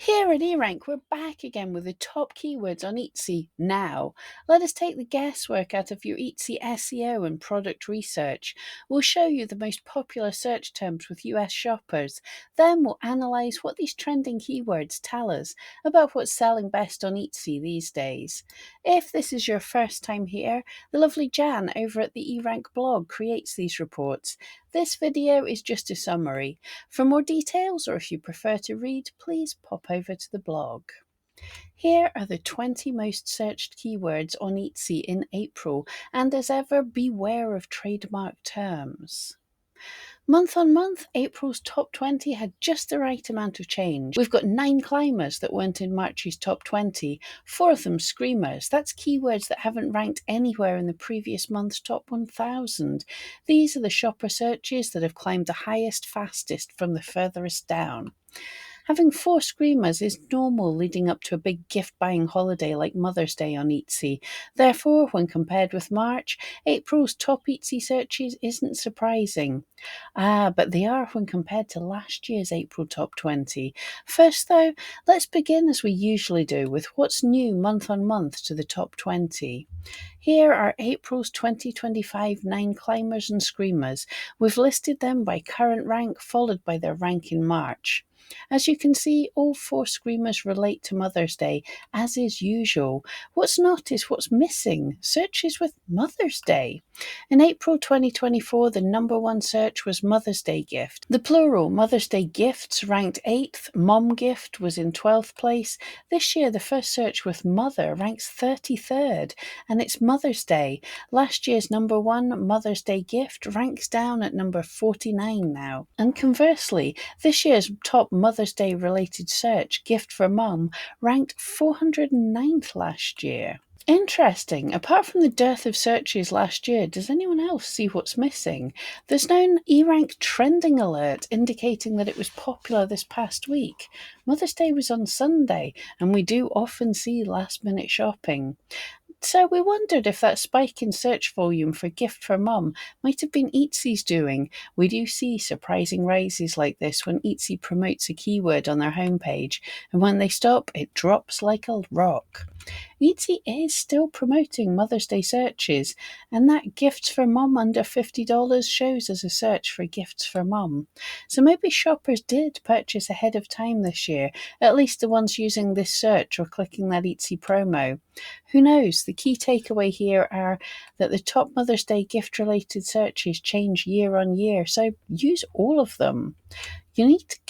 Here at eRank, we're back again with the top keywords on Etsy now. Let us take the guesswork out of your Etsy SEO and product research. We'll show you the most popular search terms with US shoppers. Then we'll analyze what these trending keywords tell us about what's selling best on Etsy these days. If this is your first time here, the lovely Jan over at the eRank blog creates these reports. This video is just a summary. For more details, or if you prefer to read, please pop over to the blog. Here are the 20 most searched keywords on Etsy in April, and as ever, beware of trademark terms. Month on month, April's top 20 had just the right amount of change. We've got 9 climbers that weren't in March's top 20, 4 of them screamers. That's keywords that haven't ranked anywhere in the previous month's top 1,000. These are the shopper searches that have climbed the highest fastest from the furthest down. Having 4 screamers is normal leading up to a big gift-buying holiday like Mother's Day on Etsy. Therefore, when compared with March, April's top Etsy searches isn't surprising. But they are when compared to last year's April top 20. First though, let's begin as we usually do with what's new month on month to the top 20. Here are April's 2025 9 climbers and screamers. We've listed them by current rank followed by their rank in March. As you can see, all 4 screamers relate to Mother's Day, as is usual. What's not is what's missing, searches with Mother's Day. In April 2024, the number 1 search was Mother's Day gift. The plural Mother's Day gifts ranked 8th, Mom gift was in 12th place. This year, the first search with Mother ranks 33rd, and it's Mother's Day. Last year's number 1 Mother's Day gift ranks down at number 49 now. And conversely, this year's top Mother's Day related search, gift for mum, ranked 409th last year. Interesting. Apart from the dearth of searches last year, does anyone else see what's missing? There's no eRank trending alert indicating that it was popular this past week. Mother's Day was on Sunday, and we do often see last-minute shopping. So we wondered if that spike in search volume for gift for mum might have been Etsy's doing. We do see surprising rises like this when Etsy promotes a keyword on their homepage, and when they stop, it drops like a rock. Etsy is still promoting Mother's Day searches, and that gifts for mum under $50 shows as a search for gifts for mum. So maybe shoppers did purchase ahead of time this year, at least the ones using this search or clicking that Etsy promo. Who knows? The key takeaway here are that the top Mother's Day gift-related searches change year on year, so use all of them. Unique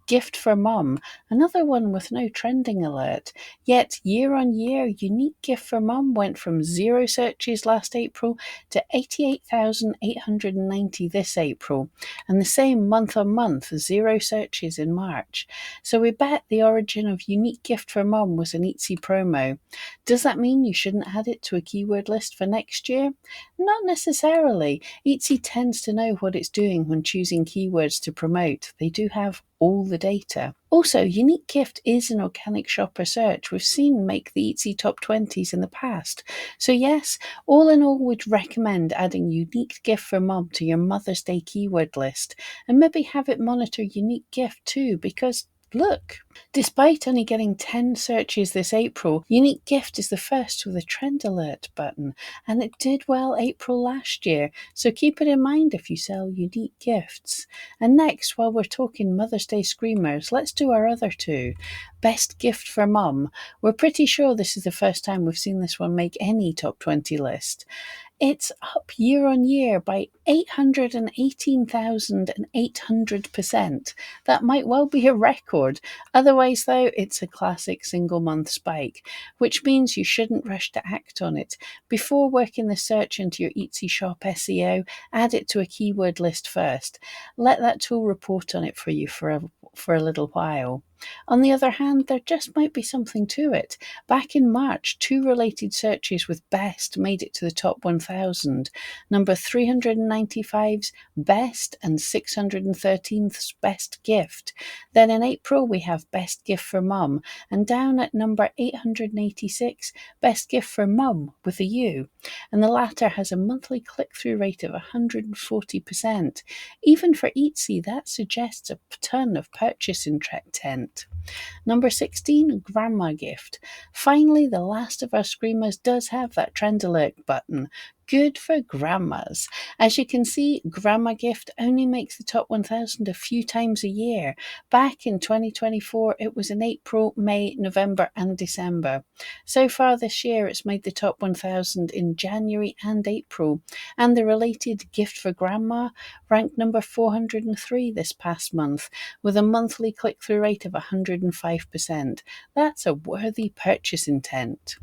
gift for mum, another one with no trending alert. Yet year on year, unique gift for mum went from 0 searches last April to 88,890 this April, and the same month on month, 0 searches in March. So we bet the origin of unique gift for mum was an Etsy promo. Does that mean you shouldn't add it to a keyword list for next year? Not necessarily. Etsy tends to know what it's doing when choosing keywords to promote. They do have all the data. Also, unique gift is an organic shopper search we've seen make the Etsy top 20s in the past. So yes, all in all, we'd recommend adding unique gift for mum to your Mother's Day keyword list, and maybe have it monitor unique gift too, because look, despite only getting 10 searches this April, unique gift is the first with a trend alert button, and it did well April last year, so keep it in mind if you sell unique gifts. And next, while we're talking Mother's Day screamers, let's do our other 2. Best gift for mum. We're pretty sure this is the first time we've seen this one make any top 20 list. It's up year on year by 818,800%. That might well be a record. Otherwise, though, it's a classic single month spike, which means you shouldn't rush to act on it. Before working the search into your Etsy shop SEO, add it to a keyword list first. Let that tool report on it for you for a little while. On the other hand, there just might be something to it. Back in March, 2 related searches with best made it to the top 1,000. Number 395's best and 613th's best gift. Then in April, we have best gift for mum, and down at number 886, best gift for mum with a U. And the latter has a monthly click-through rate of 140%. Even for Etsy, that suggests a ton of purchase intent. 13%. Number 16, Grandma Gift. Finally, the last of our screamers does have that trend alert button. Good for grandmas. As you can see, Grandma Gift only makes the top 1000 a few times a year. Back in 2024, it was in April, May, November, and December. So far this year, it's made the top 1000 in January and April. And the related Gift for Grandma ranked number 403 this past month, with a monthly click-through rate of 105%. That's a worthy purchase intent.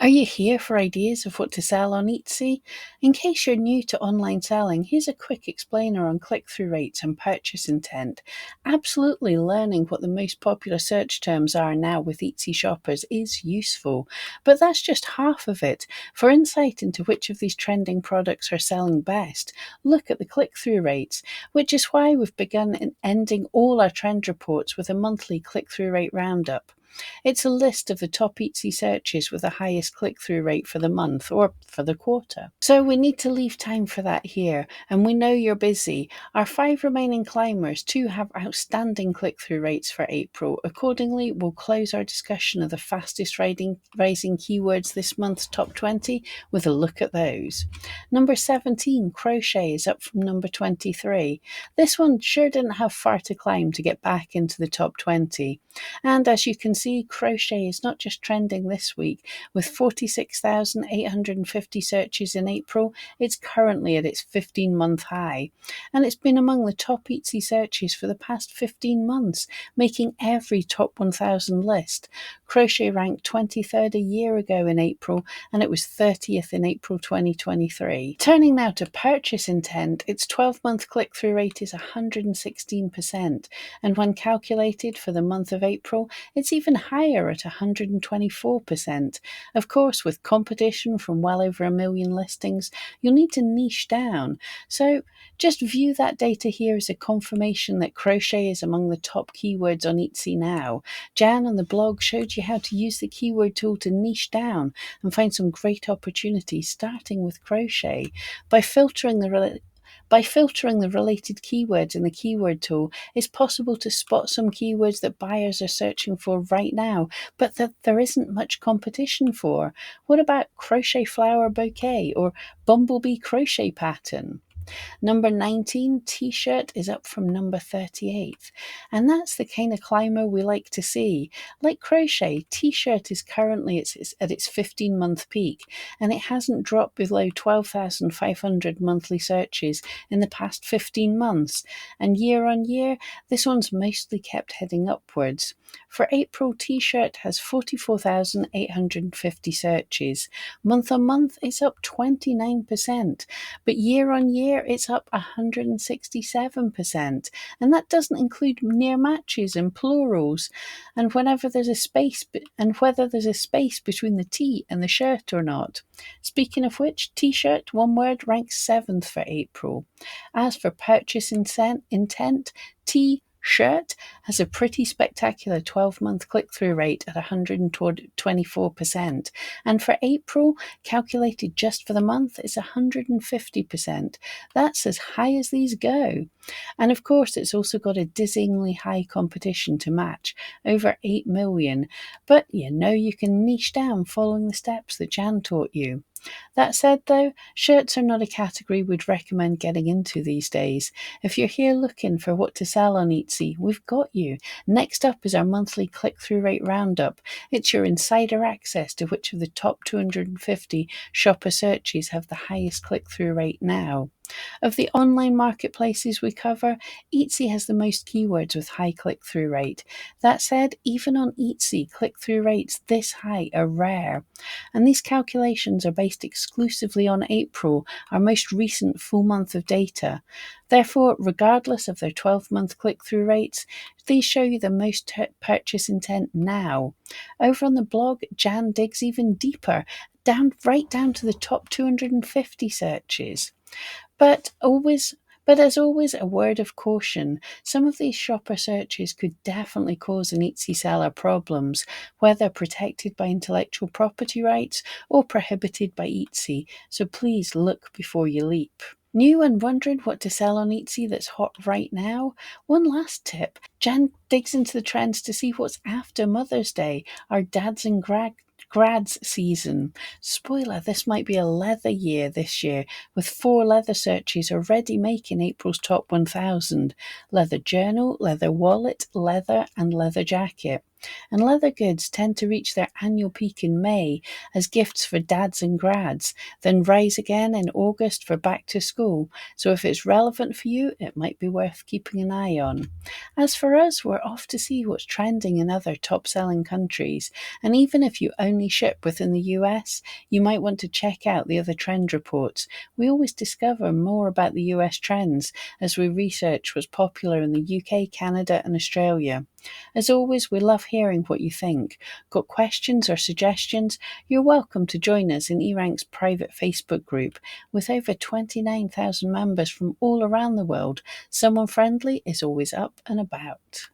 Are you here for ideas of what to sell on Etsy? In case you're new to online selling, here's a quick explainer on click-through rates and purchase intent. Absolutely learning what the most popular search terms are now with Etsy shoppers is useful, but that's just half of it. For insight into which of these trending products are selling best, look at the click-through rates, which is why we've begun ending all our trend reports with a monthly click-through rate roundup. It's a list of the top Etsy searches with the highest click-through rate for the month or for the quarter. So we need to leave time for that here, and we know you're busy. Our 5 remaining climbers too have outstanding click-through rates for April. Accordingly, we'll close our discussion of the fastest rising keywords this month's top 20 with a look at those. Number 17, crochet, is up from number 23. This one sure didn't have far to climb to get back into the top 20. And as you can see, crochet is not just trending this week. With 46,850 searches in April, it's currently at its 15-month high. And it's been among the top Etsy searches for the past 15 months, making every top 1000 list. Crochet ranked 23rd a year ago in April, and it was 30th in April 2023. Turning now to purchase intent, its 12-month click-through rate is 116%, and when calculated for the month of April, it's even higher at 124%. Of course, with competition from well over 1 million listings, you'll need to niche down. So just view that data here as a confirmation that crochet is among the top keywords on Etsy now. Jan on the blog showed you how to use the keyword tool to niche down and find some great opportunities, starting with crochet. By filtering the related keywords in the keyword tool, it's possible to spot some keywords that buyers are searching for right now, but that there isn't much competition for. What about crochet flower bouquet or bumblebee crochet pattern? Number 19, TShirt, is up from number 38. And that's the kind of climber we like to see. Like crochet, TShirt is currently at its 15-month peak, and it hasn't dropped below 12,500 monthly searches in the past 15 months. And year on year, this one's mostly kept heading upwards. For April, TShirt has 44,850 searches. Month on month, it's up 29%, but year on year, it's up 167%, and that doesn't include near matches and plurals, and whether there's a space between the T and the shirt or not. Speaking of which, T-shirt, one word, ranks 7th for April. As for purchase intent, T-shirt has a pretty spectacular 12-month click-through rate at 124%, and for April, calculated just for the month, is 150%. That's as high as these go. And of course, it's also got a dizzyingly high competition to match, over 8 million, but you can niche down following the steps that Jan taught you. That said, though, shirts are not a category we'd recommend getting into these days. If you're here looking for what to sell on Etsy, we've got you. Next up is our monthly click-through rate roundup. It's your insider access to which of the top 250 shopper searches have the highest click-through rate now. Of the online marketplaces we cover, Etsy has the most keywords with high click-through rate. That said, even on Etsy, click-through rates this high are rare. And these calculations are based exclusively on April, our most recent full month of data. Therefore, regardless of their 12-month click-through rates, these show you the most purchase intent now. Over on the blog, Jan digs even deeper, right down to the top 250 searches. But as always, a word of caution. Some of these shopper searches could definitely cause an Etsy seller problems, whether protected by intellectual property rights or prohibited by Etsy, so please look before you leap. New and wondering what to sell on Etsy that's hot right now? One last tip. Jan digs into the trends to see what's after Mother's Day, our dads and grads season. Spoiler, this might be a leather year this year, with 4 leather searches already making April's top 1000. Leather journal, leather wallet, leather and leather jacket. And leather goods tend to reach their annual peak in May as gifts for dads and grads, then rise again in August for back to school. So if it's relevant for you, it might be worth keeping an eye on. As for us, we're off to see what's trending in other top selling countries. And even if you only ship within the US, you might want to check out the other trend reports. We always discover more about the US trends as we research what's popular in the UK, Canada, and Australia. As always, we love hearing what you think. Got questions or suggestions? You're welcome to join us in eRanks' private Facebook group. With over 29,000 members from all around the world, someone friendly is always up and about.